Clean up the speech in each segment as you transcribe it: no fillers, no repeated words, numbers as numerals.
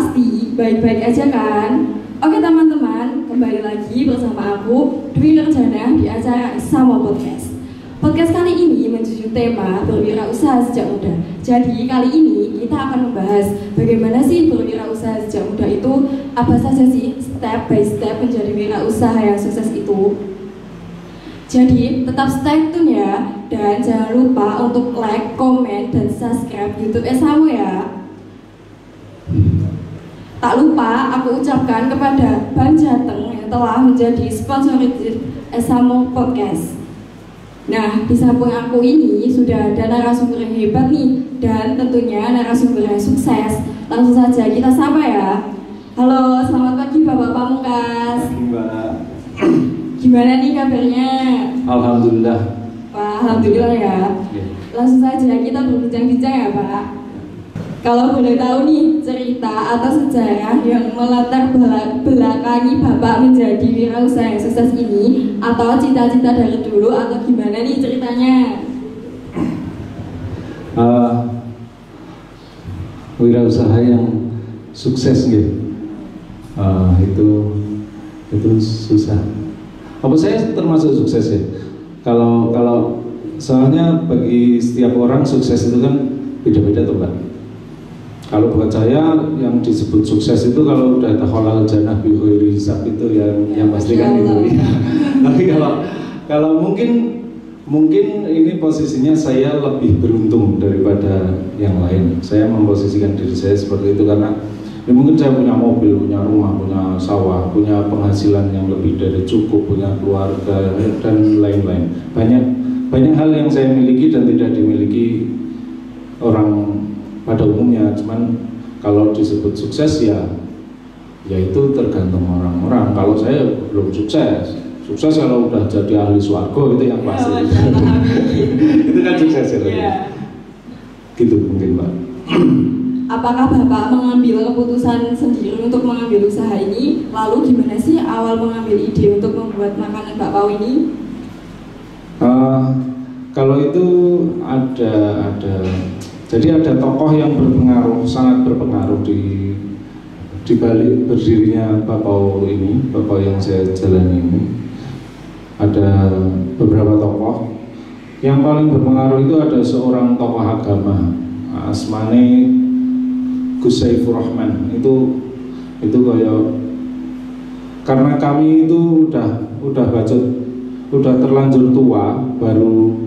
Pasti baik-baik aja kan? Oke teman-teman, kembali lagi bersama aku Dwi Nurjana di acara Sama Podcast. Podcast kali ini menjunjung tema berwirausaha sejak muda. Jadi kali ini kita akan membahas bagaimana sih berwirausaha sejak muda itu, apa saja sih step by step menjadi wirausaha yang sukses itu. Jadi tetap stay tune ya, dan jangan lupa untuk like, komen, dan subscribe YouTube Esamo ya. Tak lupa aku ucapkan kepada Bank Jateng yang telah menjadi sponsor Esamo Podcast. Nah, di samping aku ini sudah ada narasumber yang hebat nih, dan tentunya narasumber yang sukses. Langsung saja kita sapa ya. Halo, selamat pagi Bapak Pamungkas. Mbak. Gimana nih kabarnya? Alhamdulillah. Wah, alhamdulillah ya. Langsung saja kita berbincang-bincang ya Pak. Kalau boleh tahu nih cerita atau sejarah yang melatar belakangi Bapak menjadi wirausaha yang sukses ini, atau cita-cita dari dulu, atau gimana nih ceritanya? Wirausaha yang sukses gitu. Itu susah. Apa saya termasuk sukses ya? Kalau soalnya bagi setiap orang sukses itu kan beda-beda tuh Mbak. Kalau buat saya yang disebut sukses itu kalau udah takhalal jannah bi ghairi hisab itu yang pasti kan itu. Tapi kalau mungkin ini posisinya saya lebih beruntung daripada yang lain. Saya memposisikan diri saya seperti itu karena mungkin saya punya mobil, punya rumah, punya sawah, punya penghasilan yang lebih dari cukup, punya keluarga dan lain-lain. Banyak hal yang saya miliki dan tidak dimiliki orang pada umumnya. Cuman kalau disebut sukses ya itu tergantung orang-orang. Kalau saya belum sukses kalau udah jadi ahli swarga itu yang pasti. Itu kan sukses ya. Gitu mungkin Pak. Apakah Bapak mengambil keputusan sendiri untuk mengambil usaha ini? Lalu gimana sih awal mengambil ide untuk membuat makanan bakpao ini? Kalau itu ada jadi ada tokoh yang sangat berpengaruh di balik berdirinya bakpao ini, bakpao yang saya jalani ini. Ada beberapa tokoh. Yang paling berpengaruh itu ada seorang tokoh agama, asmane Gus Saifur Rahman. Itu kayak karena kami itu udah bacot, udah terlanjur tua, baru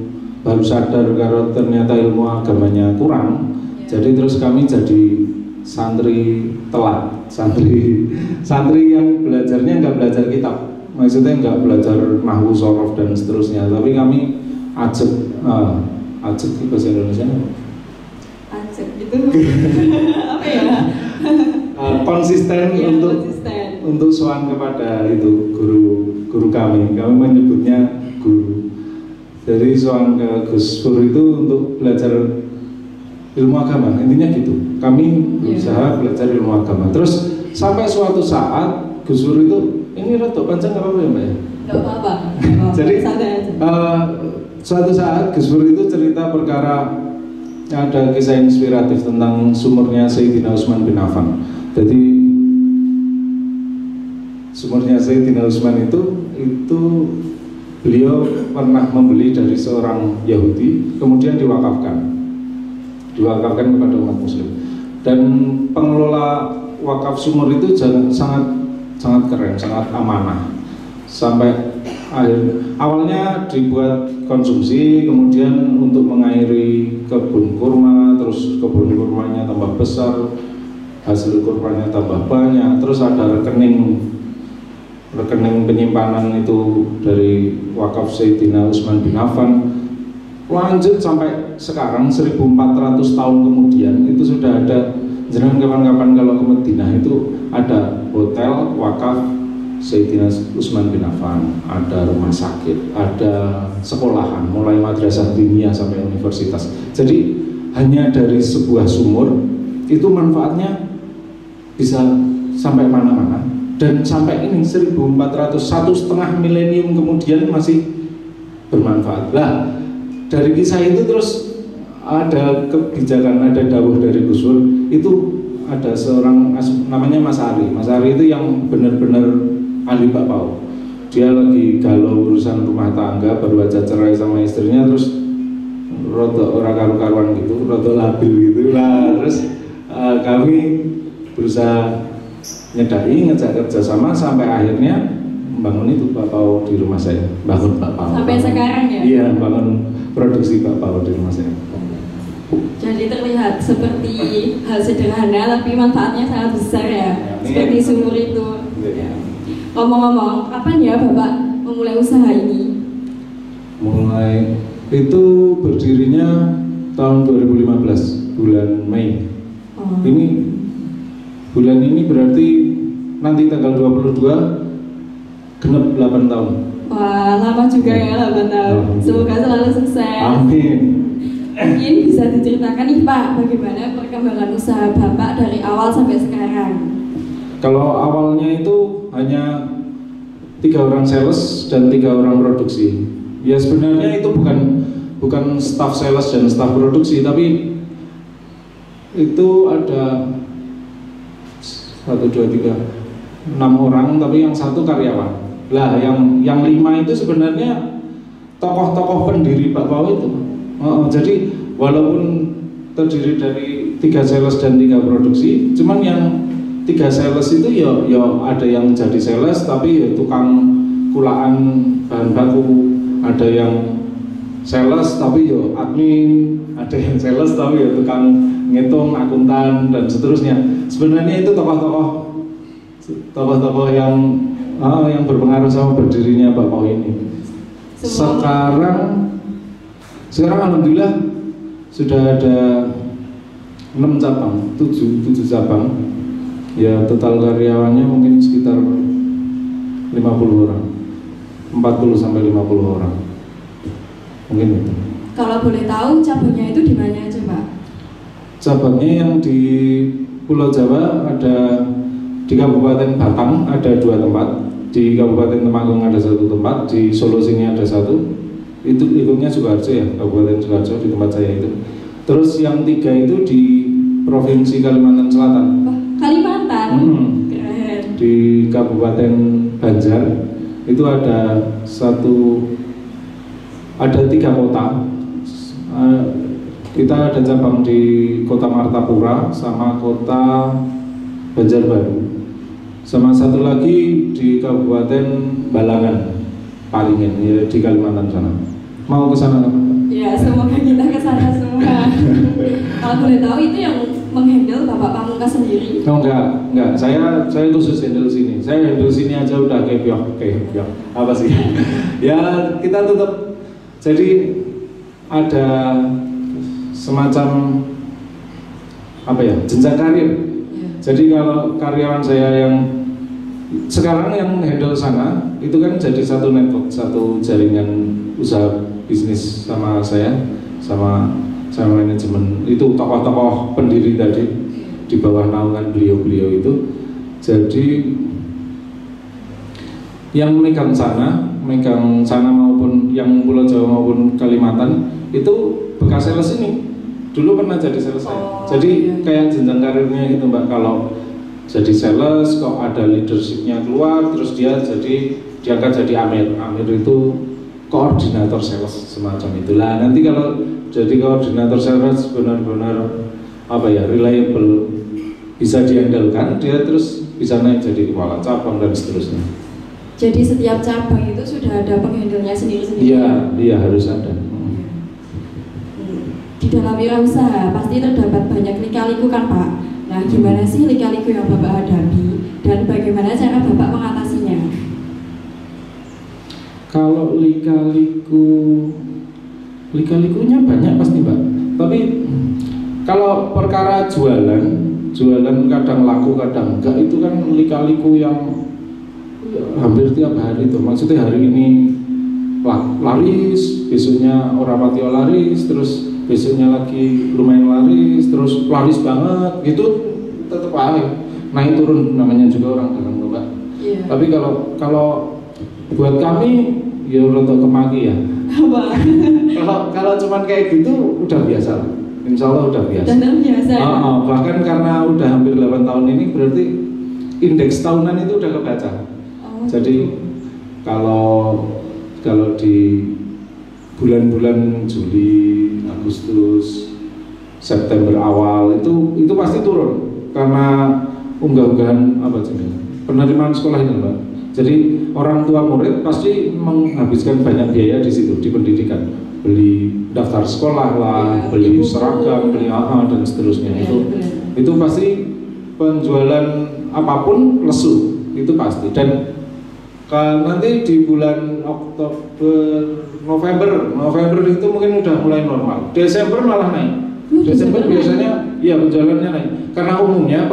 sadar kalau ternyata ilmu agamanya kurang. Jadi terus kami jadi santri telat, santri yang belajarnya nggak belajar kitab, maksudnya nggak belajar nahwu, shorof dan seterusnya. Tapi kami ajak itu bahasa Indonesia ajak gitu. Apa ya? Konsisten untuk sowan kepada itu guru kami menyebutnya guru. Jadi soal ke Gus Pur itu untuk belajar ilmu agama, intinya gitu. Kami berusaha belajar ilmu agama. Terus sampai suatu saat Gus Pur itu, ini rada panjang nggak apa-apa ya Mbak ya? Nggak apa-apa. Jadi suatu saat Gus Pur itu cerita perkara, ada kisah inspiratif tentang sumurnya Sayyidina Utsman bin Affan. Jadi sumurnya Sayyidina Utsman itu beliau pernah membeli dari seorang Yahudi, kemudian diwakafkan kepada umat Muslim. Dan pengelola wakaf sumur itu sangat keren, sangat amanah. Sampai awalnya dibuat konsumsi, kemudian untuk mengairi kebun kurma, terus kebun kurmanya tambah besar, hasil kurmanya tambah banyak, terus ada rekening penyimpanan itu dari wakaf Sayyidina Utsman bin Affan. Lanjut sampai sekarang 1400 tahun kemudian itu sudah ada. Jangan kapan-kapan kalau ke Madinah itu ada hotel wakaf Sayyidina Utsman bin Affan, ada rumah sakit, ada sekolahan mulai madrasah diniyah sampai universitas. Jadi hanya dari sebuah sumur itu manfaatnya bisa sampai mana-mana. Dan sampai ini 1400, 1,5 milenium kemudian masih bermanfaat. Lah dari kisah itu terus ada kebijakan, ada dawuh dari Gus Dur itu ada seorang namanya Mas Ari. Mas Ari itu yang benar-benar ahli bakpao. Dia lagi galau urusan rumah tangga, baru aja cerai sama istrinya, terus rodok orang karu-karuan gitu, rodok labil gitu lah. Terus kami berusaha nyedai, ngejak kerjasama sampai akhirnya membangun itu bakpao di rumah saya, bangun bakpao. Sampai sekarang ya? Iya, bangun produksi bakpao di rumah saya. Jadi terlihat seperti hal sederhana, tapi manfaatnya sangat besar ya, seperti sumur itu. Ya. Ngomong-ngomong, kapan ya Bapak memulai usaha ini? Mulai itu berdirinya tahun 2015, bulan Mei. Ini bulan ini berarti nanti tanggal 22 genap 8 tahun. Wah, lama juga ya 8 tahun. Semoga selalu sukses. Amin. Mungkin bisa diceritakan nih Pak, bagaimana perkembangan usaha Bapak dari awal sampai sekarang? Kalau awalnya itu hanya 3 orang sales dan 3 orang produksi. Ya sebenarnya itu bukan staff sales dan staff produksi, tapi itu ada 1, 2, 3, 6 orang, tapi yang 1 karyawan. Lah yang 5 itu sebenarnya tokoh-tokoh pendiri bakpao itu. Jadi walaupun terdiri dari 3 sales dan 3 produksi, cuman yang 3 sales itu ya ada yang jadi sales tapi ya tukang kulaan bahan baku, ada yang sales tapi ya admin, ada yang sales tapi ya tukang ngitung, akuntan dan seterusnya. Sebenarnya itu tokoh-tokoh yang berpengaruh sama berdirinya bakpao ini. Sekarang alhamdulillah sudah ada 6 cabang, 7 cabang. Ya total karyawannya mungkin sekitar 50 orang, 40 sampai 50 orang. Mungkin itu. Kalau boleh tahu cabangnya itu di mana aja Pak? Cabangnya yang di Pulau Jawa ada di Kabupaten Batang ada 2 tempat, di Kabupaten Temanggung ada 1 tempat, di Solo sini ada 1. Itu ikutnya Sukoharjo ya, Kabupaten Sukoharjo di tempat saya itu. Terus yang 3 itu di Provinsi Kalimantan Selatan. Oh, Kalimantan? Keren. Di Kabupaten Banjar itu ada 3 kota. Kita ada cabang di Kota Martapura sama Kota Banjarbaru, sama 1 lagi di Kabupaten Balangan, Paringen ya, di Kalimantan sana. Mau ke sana kan? Ya, semoga kita ke sana semua. Kalau boleh tahu itu yang menghandle Bapak Pamungkas sendiri? Oh enggak. Saya khusus handle sini. Saya handle sini aja udah kayak apa sih? Ya kita tetap. Jadi ada semacam apa ya, jenjang karir. Jadi kalau karyawan saya yang sekarang yang handle sana itu kan jadi satu network, satu jaringan usaha bisnis sama saya, sama manajemen itu tokoh-tokoh pendiri tadi di bawah naungan beliau itu. Jadi yang megang sana maupun yang Pulau Jawa maupun Kalimantan itu bekas sales ini dulu pernah jadi sales saya. Jadi kayak jenjang karirnya gitu Mbak. Kalau jadi sales kok ada leadershipnya keluar, terus dia diangkat jadi amir itu koordinator sales semacam itulah. Nanti kalau jadi koordinator sales benar-benar reliable, bisa diandalkan, dia terus bisa naik jadi kepala cabang dan seterusnya. Jadi setiap cabang itu sudah ada penghandlenya sendiri-sendiri? Iya harus ada. Di dalam wirausaha pasti terdapat banyak lika-liku kan Pak? Nah gimana sih lika-liku yang Bapak hadapi dan bagaimana cara Bapak mengatasinya? Kalau lika-likunya banyak pasti Mbak. Tapi kalau perkara jualan kadang laku kadang enggak, itu kan lika-liku yang hampir tiap hari tuh. Maksudnya hari ini laris, besoknya ora pati laris, terus besoknya lagi lumayan laris, terus laris banget gitu, tetap naik turun, namanya juga orang dagang Mbak. Yeah. Tapi kalau buat kami ya rotok kemaki ya. Kalau cuman kayak gitu udah biasa, insya Allah udah biasa. Udah biasa. Bahkan karena udah hampir 8 ini berarti indeks tahunan itu udah kebaca. Jadi kalau di bulan-bulan Juli, Agustus, September awal itu pasti turun karena unggah-unggahan penerimaan sekolah ini, Mbak. Jadi orang tua murid pasti menghabiskan banyak biaya di situ, di pendidikan, beli daftar sekolah lah, beli seragam, beli dan seterusnya. Itu pasti penjualan apapun lesu, itu pasti. Dan nanti di bulan November itu mungkin udah mulai normal. Desember malah naik. Desember biasanya penjualannya naik karena umumnya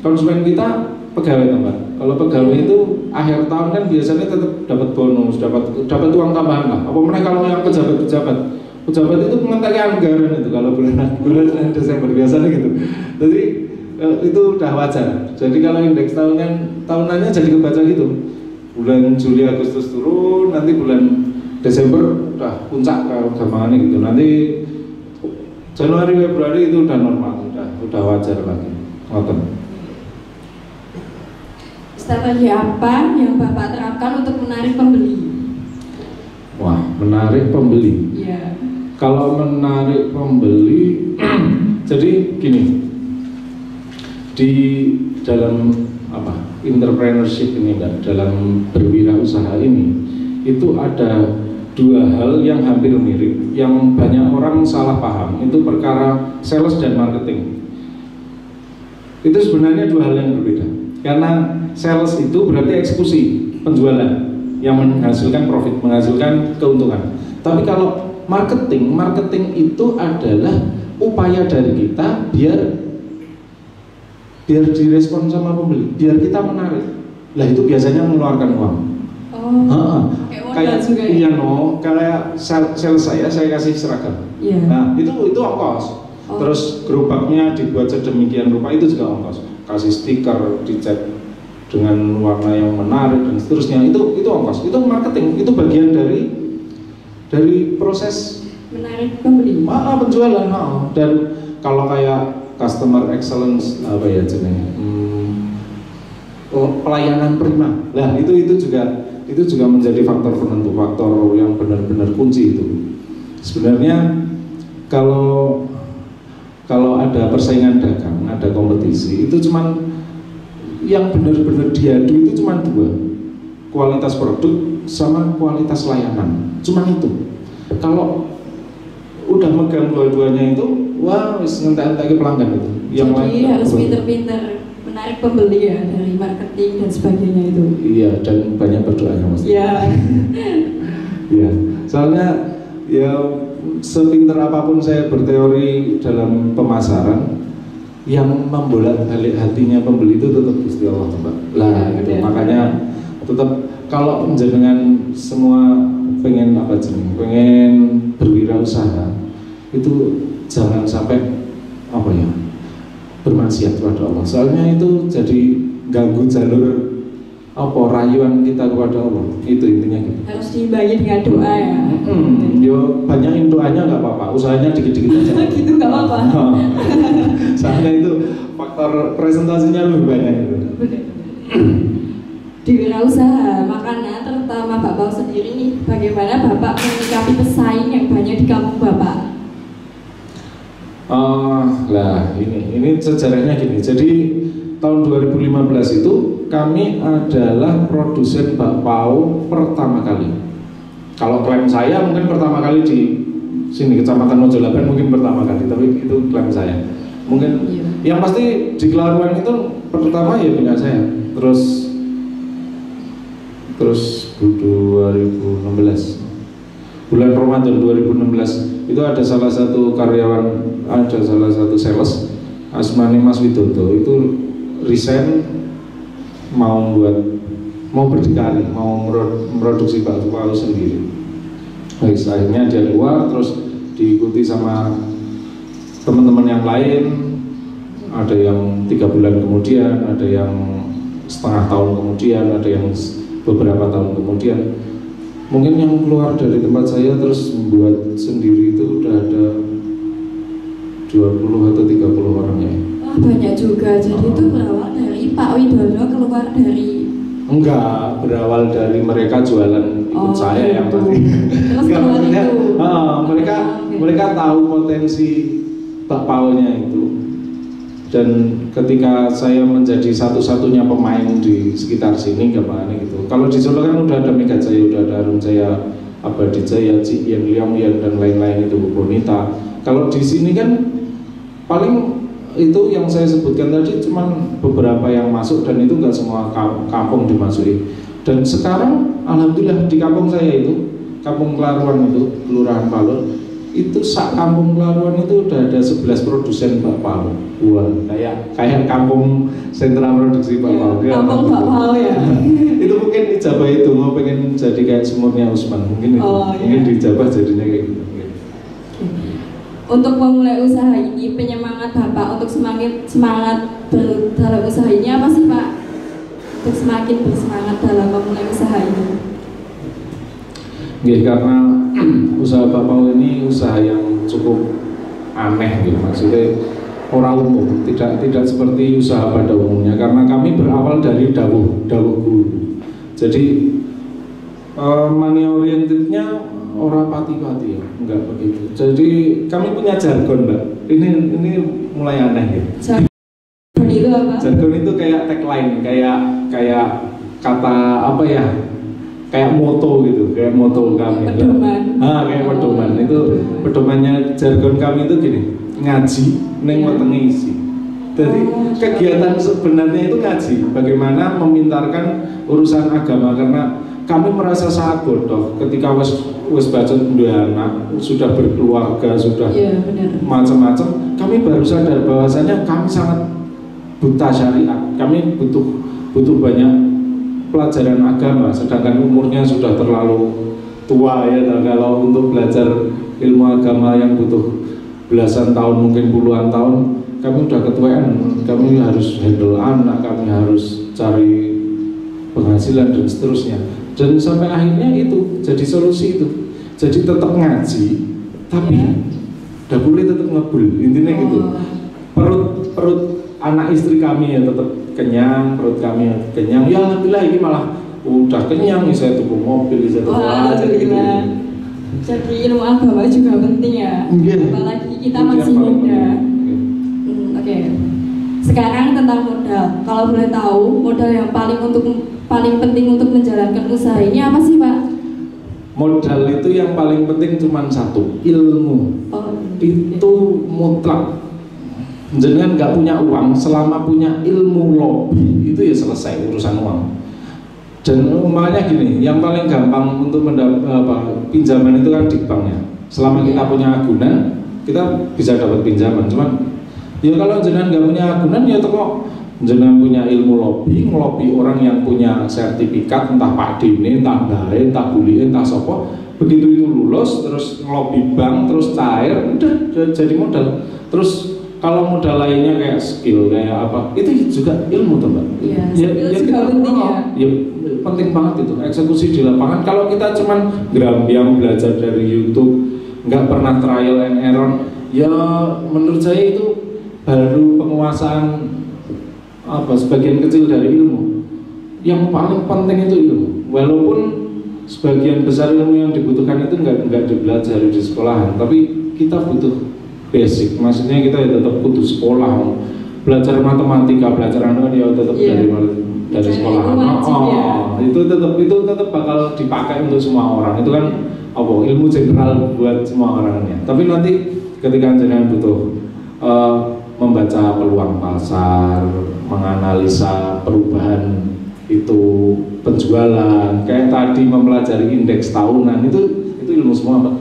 konsumen kita pegawai, Mbak. Kalau pegawai itu akhir tahun kan biasanya tetap dapat bonus, dapat uang tambahan lah. Apa mereka kalau yang pejabat itu mengentaki anggaran itu kalau bulan Desember biasanya gitu. Jadi itu udah wajar. Jadi kalau indeks tahunannya jadi kebaca gitu. Bulan Juli Agustus turun, nanti bulan Desember udah puncak gampangannya gitu. Nanti Januari Februari itu udah normal, udah wajar lagi. Ngoten. Strategi apa yang Bapak terapkan untuk menarik pembeli? Wah, menarik pembeli. Iya. Kalau menarik pembeli, jadi gini, di dalam entrepreneurship ini, Mbak, dalam berwirausaha ini, itu ada dua hal yang hampir mirip, yang banyak orang salah paham. Itu perkara sales dan marketing. Itu sebenarnya dua hal yang berbeda. Karena sales itu berarti eksekusi, penjualan yang menghasilkan profit, menghasilkan keuntungan. Tapi kalau marketing itu adalah upaya dari kita biar direspon sama pembeli, biar kita menarik. Lah itu biasanya mengeluarkan uang. Kayak juga ya? Kayak sales saya kasih seragam. Nah itu ongkos. Terus gerobaknya dibuat sedemikian rupa, itu juga ongkos. Kasih stiker, dicat dengan warna yang menarik dan seterusnya, itu ongkos, itu marketing, itu bagian dari proses menarik pembeli. Penjualan. Dan kalau kayak customer excellence pelayanan prima, lah itu juga menjadi faktor penentu, faktor yang benar-benar kunci itu. Sebenarnya kalau ada persaingan dagang, ada kompetisi, itu cuman yang benar-benar diadu itu cuman dua, kualitas produk sama kualitas layanan, cuman itu. Kalau udah megang dua-duanya itu, wah, ngentek-ngentek pelanggan itu. Yang jadi lain harus pinter-pinter menarik pembeli ya, dari marketing dan sebagainya itu. Iya, dan banyak berdoa ya, Mas. Iya. Iya, soalnya ya sepinter apapun saya berteori dalam pemasaran, yang membolak-balik hatinya pembeli itu tetap Gusti Allah, Mbak. Lah itu makanya tetap kalau penjenengan semua pengen berwirausaha itu jangan sampai bermaksiat kepada Allah. Soalnya itu jadi ganggu jalur rayuan kita kepada Allah. Itu intinya gitu. Harus diimbangi dengan doa ya. Yo banyakin doanya nggak apa-apa, usahanya dikit-dikit aja. Gitu nggak apa-apa. Soalnya itu faktor presentasinya lebih banyak gitu. Di wirausaha makanan, terutama Bapak sendiri nih, bagaimana Bapak menyikapi pesaing yang banyak di kampung Bapak? Ini sejarahnya gini. Jadi tahun 2015 itu kami adalah produsen bakpao pertama kali. Kalau klaim saya mungkin pertama kali di sini Kecamatan Mojolaban mungkin pertama kali, tapi itu klaim saya. Mungkin yang pasti di Kelaruan itu pertama ya punya saya. Terus 2016 bulan Ramadan 2016 itu ada salah satu sales Asmani Mas Widodo itu resign mau berdikari, mau memproduksi bakpao sendiri. Akhirnya dia keluar, terus diikuti sama teman-teman yang lain. Ada yang 3 bulan kemudian, ada yang setengah tahun kemudian, ada yang beberapa tahun kemudian. Mungkin yang keluar dari tempat saya terus membuat sendiri itu udah ada 20 atau 30 orang ya. Banyak juga. Jadi itu berawal dari Pak Widodo keluar dari. Enggak, berawal dari mereka jualan ikut saya yang tadi. Terus keluar itu. Mereka tahu potensi bakpaonya itu. Dan ketika saya menjadi satu-satunya pemain di sekitar sini, gimana gitu. Kalau di Solo kan udah ada Mega Jaya, udah ada Harum Jaya, Abadi Jaya, Cian, Liang Liang dan lain-lain itu, Bonita. Kalau di sini kan paling itu yang saya sebutkan tadi cuman beberapa yang masuk dan itu nggak semua kampung dimasuki. Dan sekarang alhamdulillah di kampung saya itu, Kampung Kelaruan itu, Kelurahan Palur, itu sak kampung Kelaruan itu udah ada 11 produsen bakpao. Wah, kayak kampung sentra produksi bakpao. Ya, kampung bakpao ya. Itu mungkin ijabah itu mau pengen jadi kayak Sumurnya Usman, mungkin itu. Mungkin dijabah jadinya kayak gitu. Untuk memulai usaha ini, penyemangat Bapak untuk semakin semangat dalam usaha ini apa sih Pak? Untuk semakin bersemangat dalam memulai usaha ini. Ya, karena usaha bakpao ini usaha yang cukup aneh gitu, maksudnya orang umum, tidak seperti usaha pada umumnya. Karena kami berawal dari dawuh guru. Jadi money orientednya orang pati-pati ya, enggak begitu. Jadi kami punya jargon, Mbak. Ini mulai aneh ya. Jargon itu apa? Jargon itu kayak tagline, kayak kata apa ya? Kayak moto gitu, kayak moto kami. Pedoman. Kayak pedoman. Itu pedomannya jargon kami itu gini, ngaji neng wetenge isi. Jadi kegiatan sebenarnya itu ngaji, bagaimana memintarkan urusan agama, karena kami merasa sangat bodoh ketika wes bacot dua anak, sudah berkeluarga, sudah macam-macam. Kami baru sadar bahwasanya kami sangat buta syariat. Kami butuh banyak pelajaran agama, sedangkan umurnya sudah terlalu tua ya. Kalau untuk belajar ilmu agama yang butuh belasan tahun, mungkin puluhan tahun, kami udah ketuaan. Kami harus handle anak, kami harus cari penghasilan dan seterusnya. Dan sampai akhirnya itu jadi solusi itu. Jadi tetap ngaji, tapi dapurnya tetap ngebul. Intinya gitu. Perut anak istri kami ya tetap kenyang, perut kami ya kenyang. Ya alhamdulillah ini malah udah kenyang. Saya tuku mobil, saya tuku gitu. Jadi ilmu agama juga penting ya. Apalagi kita masih muda. Oke. Sekarang tentang modal. Kalau boleh tahu, modal yang paling penting untuk menjalankan usaha ini apa sih Pak? Modal itu yang paling penting cuma satu, ilmu. Itu mutlak. Jangan nggak punya uang, selama punya ilmu lobby itu ya selesai urusan uang. Dan umpamanya gini, yang paling gampang untuk pinjaman itu kan di bank ya. Selama kita punya agunan, kita bisa dapat pinjaman. Cuman ya kalau jenengan nggak punya agunan ya kok jenengan punya ilmu lobby, ngelobi orang yang punya sertifikat, entah Pak Dini, entah Bae, entah Buli, entah Sopo. Begitu itu lulus, terus ngelobi bank, terus cair, udah jadi modal. Terus kalau modal lainnya kayak skill, kayak apa, itu juga ilmu tuh Mbak. Iya, skill juga penting ya. Ya penting banget itu, eksekusi di lapangan. Kalau kita cuman yang belajar dari YouTube, nggak pernah trial and error, ya menurut saya itu baru penguasaan sebagian kecil dari ilmu. Yang paling penting itu ilmu. Walaupun sebagian besar ilmu yang dibutuhkan itu nggak dipelajari di sekolahan, tapi kita butuh basic. Maksudnya kita ya tetap butuh sekolah, belajar matematika, belajar ya tetap dari sekolah. Itu tetap bakal dipakai untuk semua orang. Itu kan ilmu general buat semua orangnya. Tapi nanti ketika jenengan butuh membaca peluang pasar, menganalisa perubahan itu penjualan, kayak tadi mempelajari indeks tahunan, itu ilmu semua Pak.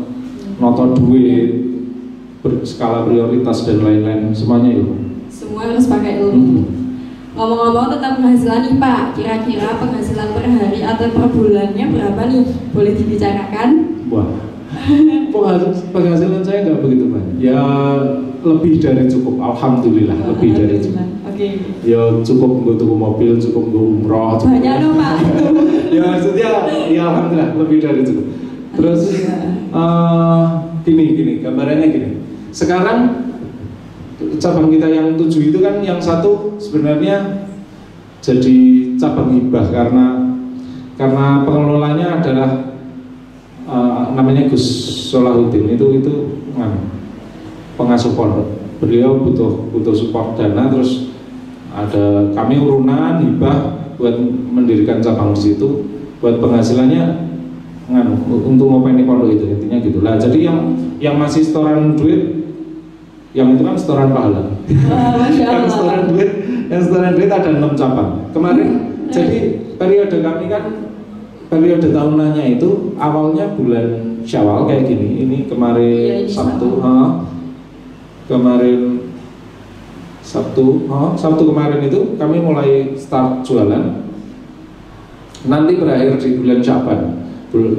Noto duit, skala prioritas dan lain-lain, semuanya ilmu. Semua harus pakai ilmu. Ngomong-ngomong tentang penghasilan nih Pak, kira-kira penghasilan per hari atau per bulannya berapa nih? Boleh dibicarakan? Wah, penghasilan saya nggak begitu banyak. Ya lebih dari cukup, alhamdulillah, lebih dari cukup. Ya cukup untuk tuku mobil, cukup untuk umroh. Banyak dong Pak. Ya maksudnya, ya alhamdulillah lebih dari cukup. Terus gini, gambarannya gini. Sekarang cabang kita yang 7 itu kan yang satu sebenarnya jadi cabang hibah karena pengelolanya adalah namanya Gus Solahuddin itu pengasuh pondok. Beliau butuh support dana, terus ada kami urunan hibah buat mendirikan cabang di situ, buat penghasilannya untuk ngopeni pondok itu, intinya gitu lah. Jadi yang masih setoran duit, yang itu kan setoran pahala. Yang setoran duit ada 6 cabang kemarin. Jadi periode kami kan periode tahunannya itu awalnya bulan Syawal kayak gini. Ini kemarin Sabtu, Sabtu kemarin itu kami mulai start jualan. Nanti berakhir di bulan Syaban,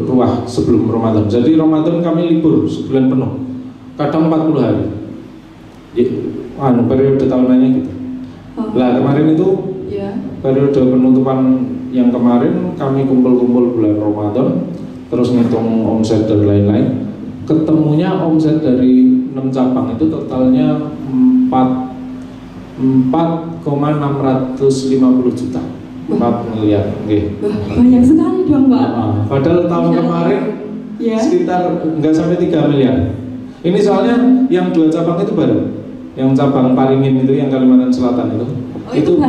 ruah sebelum Ramadan. Jadi Ramadan kami libur sebulan penuh, kadang 40 hari. Periode tahunannya gitu. Lah kemarin itu periode penutupan yang kemarin kami kumpul-kumpul bulan Ramadan, terus ngitung omset dan lain-lain. Ketemunya omset dari 6 cabang itu totalnya 4,650 juta, 4 miliar. Banyak sekali dong Pak. Padahal tahun kemarin sekitar nggak sampai 3 miliar. Ini soalnya yang 2 cabang itu baru, yang cabang Paringin itu yang Kalimantan Selatan itu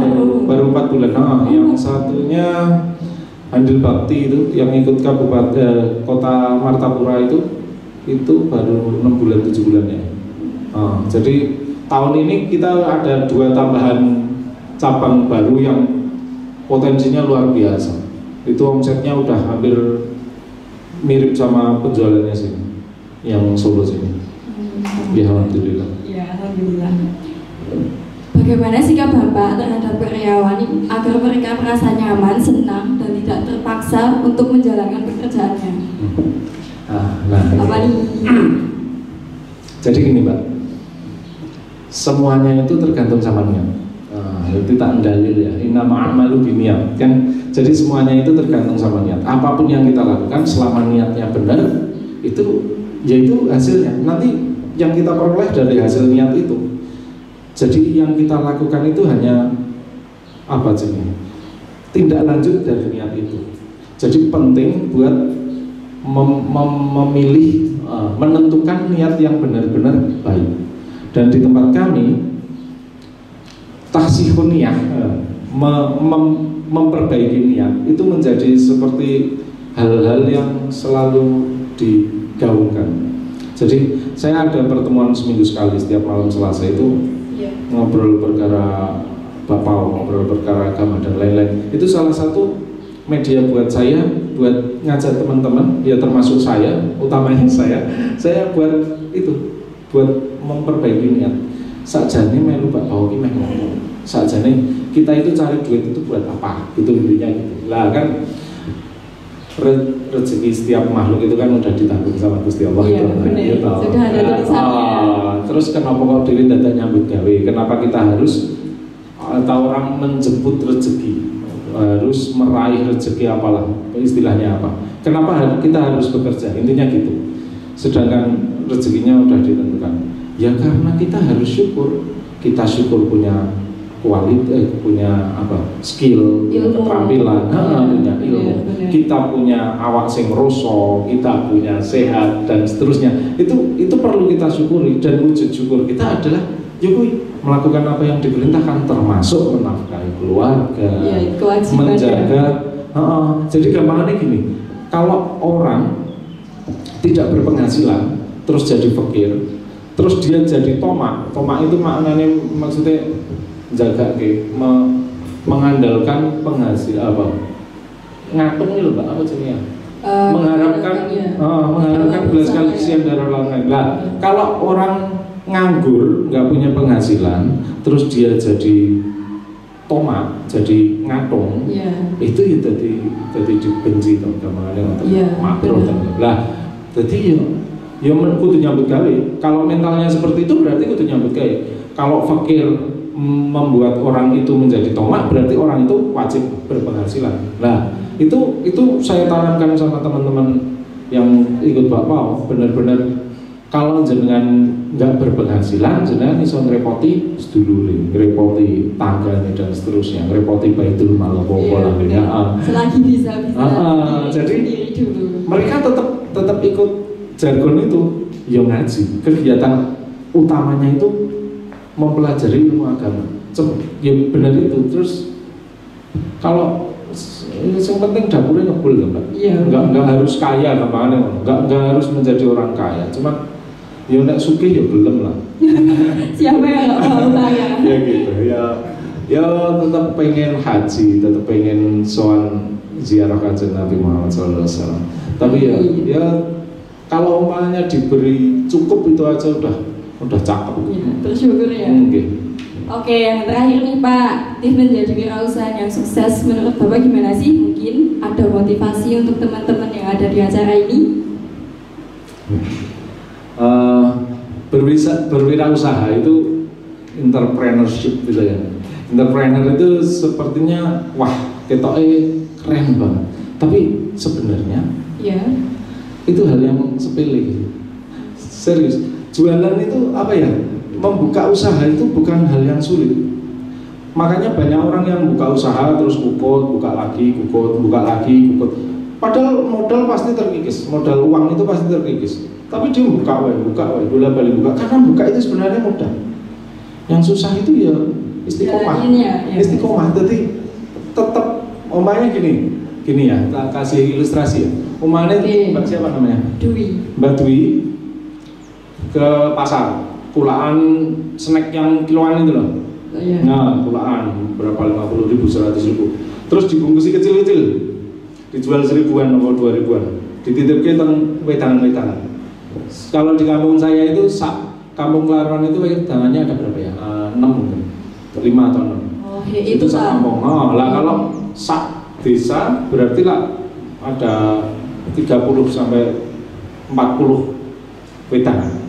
baru 4 bulan. Yang satunya Handil Bakti itu yang ikut kabupaten kota Martapura itu baru 6 bulan 7 bulannya. Jadi tahun ini kita ada 2 tambahan cabang baru yang potensinya luar biasa. Itu omsetnya udah hampir mirip sama penjualannya sini, yang Solo sini. Ya alhamdulillah. Ya alhamdulillah. Bagaimana sikap Bapak terhadap karyawan agar mereka merasa nyaman, senang, dan tidak terpaksa untuk menjalankan pekerjaannya? Apa nih? Jadi gini Mbak, semuanya itu tergantung sama niat. Itu tak dalil ya. Innama a'malu binniyat kan. Jadi semuanya itu tergantung sama niat. Apapun yang kita lakukan selama niatnya benar, itu yaitu hasilnya. Nanti yang kita peroleh dari hasil niat itu. Jadi yang kita lakukan itu hanya apa sih? Tindak lanjut dari niat itu. Jadi penting buat memilih, menentukan niat yang benar-benar baik. Dan di tempat kami tahsihun niyah, memperbaiki niat itu menjadi seperti hal-hal yang selalu digaungkan. Jadi saya ada pertemuan seminggu sekali setiap malam Selasa itu ngobrol perkara Bapak, ngobrol perkara agama dan lain-lain. Itu salah satu media buat saya, buat ngajak teman-teman, ya termasuk saya, utamanya saya buat itu, buat memperbaiki niat. Sakjane melu Pak Bau ki meh ngomong. Sakjane kita itu cari duit itu buat apa? Itu intinya gitu. Lah kan rezeki setiap makhluk itu kan udah ditanggung sama Gusti Allah. Iya benar. Sudah ada tulisannya. Terus kenapa kok diri dadak nyambut gawe? Kenapa kita harus atau orang menjemput rezeki, harus meraih rezeki apalah istilahnya apa? Kenapa kita harus bekerja? Intinya gitu. Sedangkan rezekinya udah ditentukan. Ya karena kita harus syukur. Kita syukur punya kualitas, punya apa? Skill, keterampilan, punya ilmu. Kita punya awak sing roso, kita punya sehat dan seterusnya. Itu perlu kita syukuri, dan wujud syukur kita adalah melakukan apa yang diperintahkan, termasuk menafkahi keluarga, menjaga. Jadi gampangannya gini, kalau orang tidak berpenghasilan terus jadi fakir, terus dia jadi tomak itu maknanya maksudnya jaga mengandalkan penghasil apa ngatung nih loh Mbak, apa jenisnya mengharapkan belas kasihan dari orang lain. Lah kalau orang nganggur nggak punya penghasilan terus dia jadi tomak, jadi ngatung, itu ya jadi dibenci gampangannya untuk makruh. Lah jadi ya kudu nyambut gawe. Kalau mentalnya seperti itu berarti kudu nyambut gawe. Kalau fakir membuat orang itu menjadi tomak, berarti orang itu wajib berpenghasilan. Nah, itu saya tanamkan sama teman-teman yang ikut Bapak, benar-benar kalau jenengan nggak berpenghasilan, jenengan iso ngrepoti sedulure, ngrepoti tanggane dan seterusnya, ngrepoti baitul mal apa lah ya. Selagi bisa. Jadi mereka tetap ikut jargon itu, ya ngaji. Kegiatan utamanya itu mempelajari ilmu agama. Ya benar itu. Terus kalau yang penting dapurnya ngebul kan, Mbak. Iya. Nggak harus kaya gampangnya, nggak harus menjadi orang kaya. Cuma ya nek sugih ya belum lah. Siapa yang nggak mau kaya? Ya gitu. Ya tetap pengen haji, tetap pengen soal ziarah kanjeng Nabi Muhammad SAW. Tapi ya kalau umpamanya diberi cukup itu aja udah cakep. Ya, bersyukur ya. Oke, yang terakhir nih Pak, tips menjadi wirausaha yang sukses menurut Bapak gimana sih? Mungkin ada motivasi untuk teman-teman yang ada di acara ini? Berwirausaha itu entrepreneurship gitu ya. Entrepreneur itu sepertinya wah ketoknya keren banget. Tapi sebenarnya itu hal yang sepele gitu. Serius, jualan itu apa ya? Membuka usaha itu bukan hal yang sulit. Makanya banyak orang yang buka usaha terus kukut, buka lagi, kukut. Padahal modal pasti terkikis, modal uang itu pasti terkikis. Tapi dia buka, bolak-balik buka. Karena buka itu sebenarnya mudah. Yang susah itu ya istiqomah. Istiqomah. Jadi tetap omanya gini ya, tak kasih ilustrasi ya. Omanya Mbak siapa namanya? Mbak Dwi ke pasar. Kulaan snack yang kiloan itu loh. Nah, kulaan berapa 50.000, 100.000. Terus dibungkusi kecil-kecil. Dijual 1.000-an atau 2.000-an. Dititipke teng wedangan-wedangan. Kalau di kampung saya itu kampung Kelaruan itu wedangannya ada berapa ya? 6 mungkin. 5 atau 6. Oh, itu sak kampung. Lah kalau sak desa berarti lah ada 30 sampai 40 wedangan.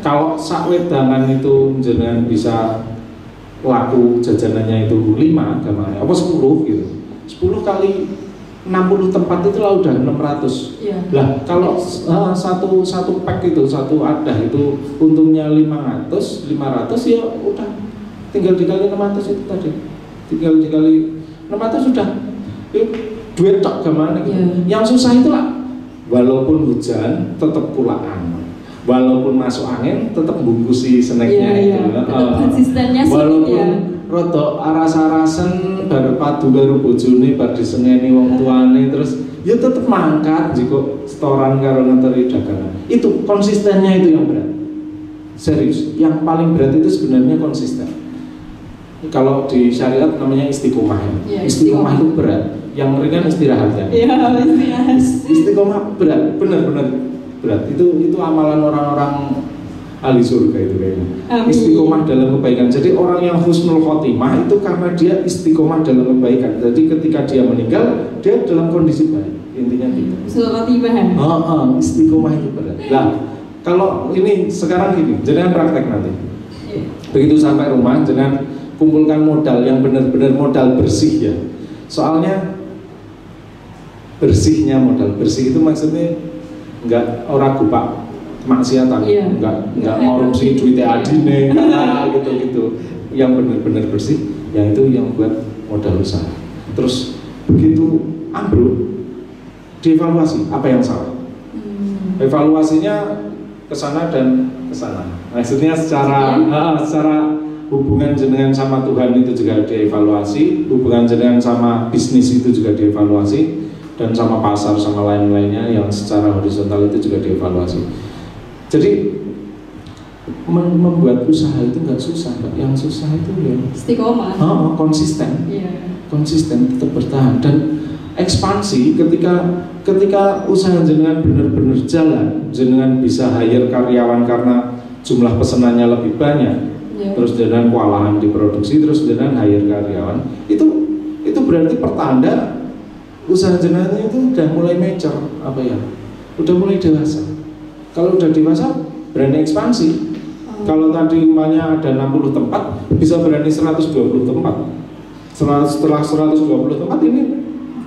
Kalau sak wedangan itu jenengan bisa laku jajanannya itu 5 gambarnya, apa 10 gitu. 10 kali 60 tempat itu lah udah 600. Lah kalau satu pack itu, satu adah itu untungnya 500 ya udah tinggal dikali 600 itu tadi. Tinggal dikali 600 sudah. Duit tok gambarnya gitu. Yang susah itu lah walaupun hujan tetap kulaan. Walaupun masuk angin tetap bungkusi snacknya konsistennya walaupun rodo aras-arasan baru padu baru bojone bar disengeni wong tuane terus ya tetap mangkat jika setoran karo ngenteri dagangan. Itu konsistennya itu yang berat. Serius, yang paling berat itu sebenarnya konsisten. Kalau di syariat namanya istiqomah ya. Istiqomah itu berat, yang ringan istirahat ya. Istiqomah berat, benar-benar berat. Itu amalan orang-orang ahli surga itu kayaknya. Istiqomah dalam kebaikan. Jadi orang yang husnul khotimah itu karena dia istiqomah dalam kebaikan. Jadi ketika dia meninggal dia dalam kondisi baik. Intinya gitu. Husnul khotimah. Istiqomah itu berat. Nah, kalau ini sekarang gini, jangan praktek nanti. Begitu sampai rumah, jangan kumpulkan modal yang benar-benar modal bersih ya. Soalnya bersihnya modal bersih itu maksudnya enggak orang gupak maksiatan, enggak ngorupsi duitnya adine, gitu. Yang benar-benar bersih, yang itu yang buat modal usaha. Terus begitu ambruk, dievaluasi apa yang salah. Evaluasinya ke sana dan ke sana. Maksudnya secara hubungan jenengan sama Tuhan itu juga dievaluasi, hubungan jenengan sama bisnis itu juga dievaluasi. Dan sama pasar sama lain-lainnya yang secara horizontal itu juga dievaluasi. Jadi membuat usaha itu nggak susah, Pak. Yang susah itu ya istiqomah. Konsisten. Konsisten, tetap bertahan dan ekspansi ketika usaha jenengan benar-benar jalan, jenengan bisa hire karyawan karena jumlah pesanannya lebih banyak. Terus jenengan kewalahan diproduksi, terus jenengan hire karyawan. Itu berarti pertanda usaha jenengan itu udah mulai mature, udah mulai dewasa. Kalau udah dewasa berani ekspansi. Kalau tadi umpamanya ada 60 tempat, bisa berani 120 tempat. Setelah 120 tempat ini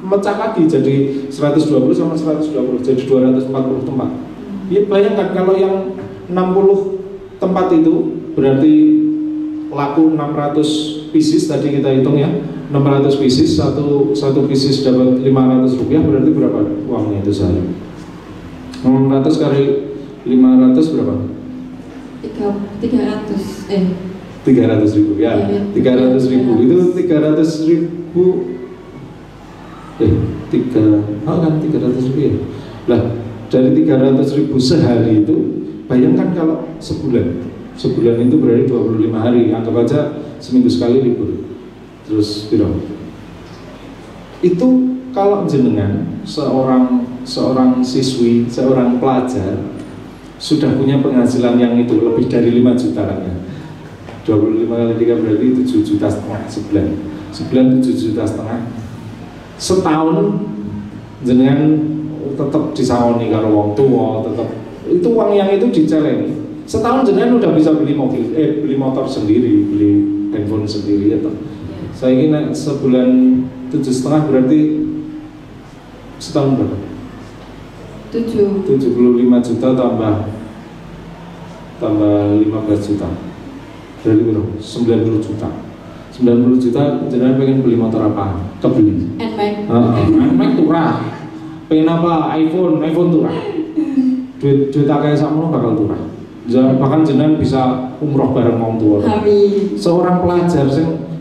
mecah lagi jadi 120 sama 120 jadi 240 tempat. Ya bayangkan kalau yang 60 tempat itu berarti laku 600 pieces tadi kita hitung ya. 600 pieces, satu pieces dapat 500 rupiah, berarti berapa uangnya itu sehari? 600 kali 500 berapa? 300 ribu ya, 300 ribu itu 300 ribu kan 300 ribu ya. Lah dari 300 ribu sehari itu, bayangkan kalau sebulan itu berarti 25 hari, anggap aja seminggu sekali libur. Terus itu kalau jenengan seorang siswi, seorang pelajar sudah punya penghasilan yang itu lebih dari 5 juta kan ya. 25 kali 3 berarti 7,5 juta sebulan. Sebulan 7,5 juta. Setahun jenengan tetap disaoni karo wong tua, tetap itu uang yang itu diceleng. Setahun jenengan udah bisa beli motor sendiri, beli handphone sendiri ya toh. Saya ingin sebulan 7,5 berarti setahun berapa? 75 juta tambah 15 juta. Berarti berapa? 90 juta. 90 juta jenengan pengen beli motor apa? Kebeli. NMAX turah. Pengen apa? iPhone turah. Duit akeh sakmono bakal turah. Bahkan jenengan bisa umroh bareng wong tua. Amin. Seorang pelajar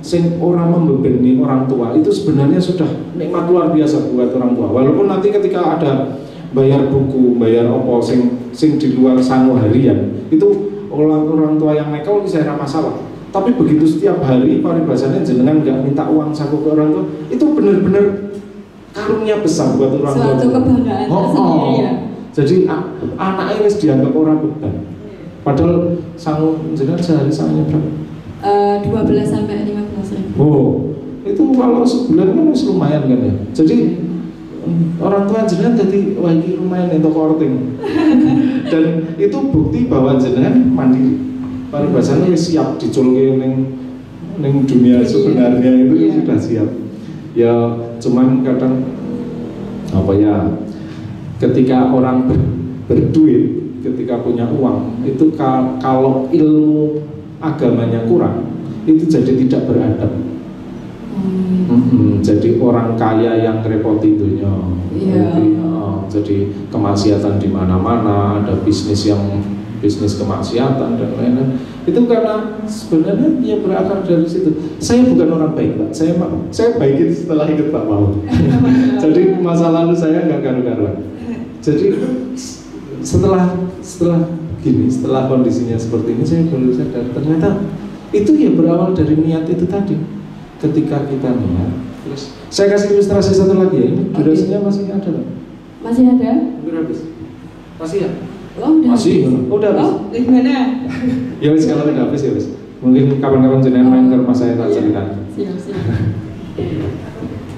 sing orang membebani orang tua itu sebenarnya sudah nikmat luar biasa buat orang tua. Walaupun nanti ketika ada bayar buku, bayar opo sing di luar sanggup harian, itu orang tua yang nekel bisa ada masalah. Tapi begitu setiap hari paribasannya jenengan nggak minta uang saku ke orang tua, itu benar-benar karunia besar buat orang tua. Suatu kebanggaan tersendiri ya. Jadi anaknya harus dianggap orang beban. Padahal sangu jenengan sehari sangunya berapa? 12 sampai 15 ribu. Oh, itu kalau sebulan kan masih lumayan kan ya. Jadi orang tua jenengan jadi wah ini lumayan itu korting. Dan itu bukti bahwa jenengan mandiri. Paribasannya siap diculke ning dunia sebenarnya itu sudah siap. Ya cuman kadang apa ya, ketika orang berduit, ketika punya uang itu kalau ilmu agamanya kurang, itu jadi tidak beradab. Jadi orang kaya yang repoti dunia, jadi kemaksiatan di mana-mana, ada bisnis kemaksiatan dan lain-lain. Itu karena sebenarnya ya berakar dari situ. Saya bukan orang baik, Pak. Saya baikin setelah ikut Pak Mau. Jadi masa lalu saya nggak karu-karuan. Jadi setelah kondisinya seperti ini, saya baru sadar ternyata itu ya berawal dari niat itu tadi. Ketika kita niat, terus saya kasih ilustrasi satu lagi ya. Ini durasinya masih ada nggak? Masih ada? Udah habis? Masih ya? Oh, udah masih? habis. Udah habis? Oh, gimana? Ya wis, kalau udah habis ya wis. Mungkin kapan-kapan jenengan main ke rumah saya tak cerita. Siap.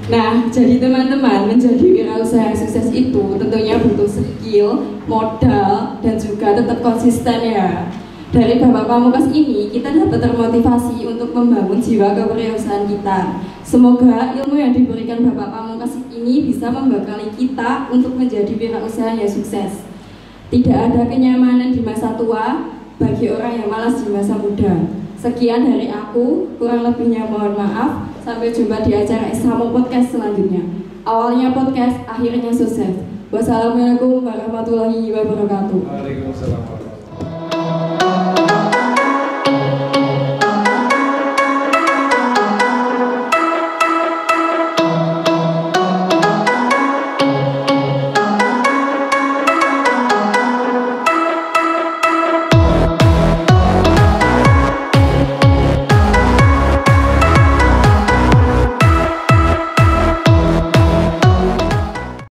Nah, jadi teman-teman, menjadi wirausaha yang sukses itu tentunya butuh skill, modal, dan juga tetap konsisten ya. Dari Bapak Pamungkas ini, kita dapat termotivasi untuk membangun jiwa kewirausahaan kita. Semoga ilmu yang diberikan Bapak Pamungkas ini bisa membekali kita untuk menjadi wirausaha yang sukses. Tidak ada kenyamanan di masa tua bagi orang yang malas di masa muda. Sekian dari aku, kurang lebihnya mohon maaf. Sampai jumpa di acara Isamo Podcast selanjutnya. Awalnya podcast, akhirnya sukses. Wassalamualaikum warahmatullahi wabarakatuh. Waalaikumsalam.